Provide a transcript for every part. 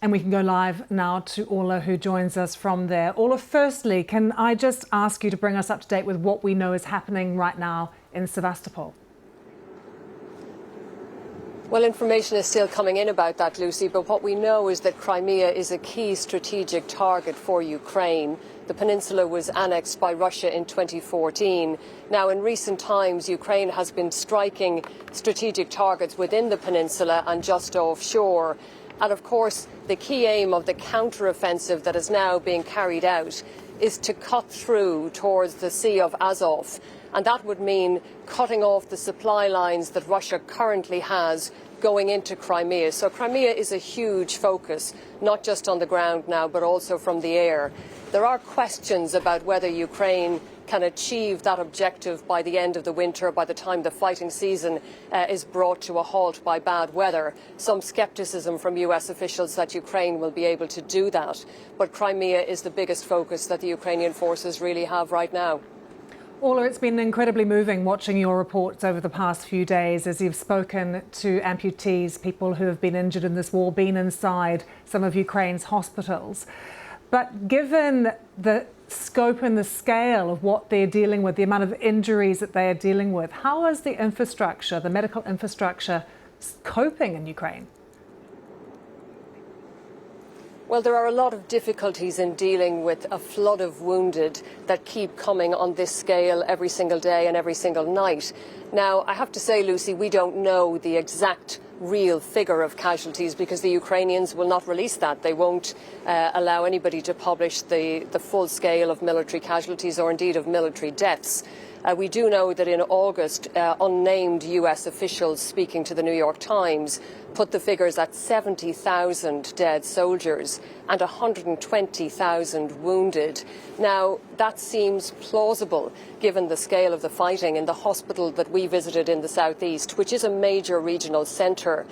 And we can go live now to Ola, who joins us from there. Ola, firstly, can I just ask you to bring us up to date with what we know is happening right now in Sevastopol? Well, information is still coming in about that, Lucy, but what we know is that Crimea is a key strategic target for Ukraine. The peninsula was annexed by Russia in 2014. Now, in recent times, Ukraine has been striking strategic targets within the peninsula and just offshore. And of course, the key aim of the counter-offensive that is now being carried out is to cut through towards the Sea of Azov. And that would mean cutting off the supply lines that Russia currently has going into Crimea. So Crimea is a huge focus, not just on the ground now, but also from the air. There are questions about whether Ukraine can achieve that objective by the end of the winter, by the time the fighting season is brought to a halt by bad weather. Some scepticism from US officials that Ukraine will be able to do that. But Crimea is the biggest focus that the Ukrainian forces really have right now. Ola, it's been incredibly moving watching your reports over the past few days as you've spoken to amputees, people who have been injured in this war, been inside some of Ukraine's hospitals. But given the scope and the scale of what they're dealing with, the amount of injuries that they are dealing with, how is the infrastructure, the medical infrastructure, coping in Ukraine? Well, there are a lot of difficulties in dealing with a flood of wounded that keep coming on this scale every single day and every single night. Now, I have to say, Lucy, we don't know the exact real figure of casualties because the Ukrainians will not release that. They won't allow anybody to publish the full scale of military casualties or indeed of military deaths. We do know that in August, unnamed US officials speaking to the New York Times put the figures at 70,000 dead soldiers and 120,000 wounded. Now, that seems plausible given the scale of the fighting in the hospital that we visited in the southeast, which is a major regional centre.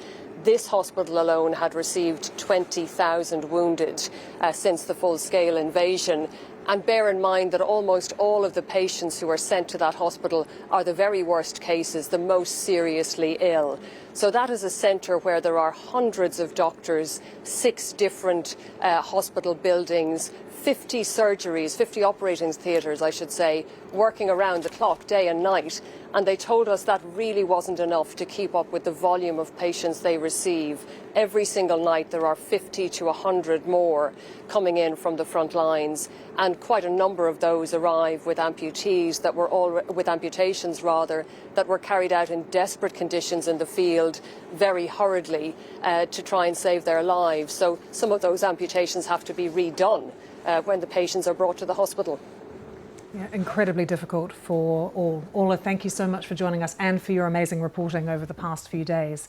This hospital alone had received 20,000 wounded since the full-scale invasion. And bear in mind that almost all of the patients who are sent to that hospital are the very worst cases, the most seriously ill. So that is a centre where there are hundreds of doctors, 6 different hospital buildings, 50 surgeries, 50 operating theatres, I should say, working around the clock, day and night. And they told us that really wasn't enough to keep up with the volume of patients they receive. Every single night there are 50 to 100 more coming in from the front lines. And quite a number of those arrive with amputees that were with amputations rather, that were carried out in desperate conditions in the field, very hurriedly, to try and save their lives. So some of those amputations have to be redone when the patients are brought to the hospital. Yeah, incredibly difficult for all. Ola, thank you so much for joining us and for your amazing reporting over the past few days.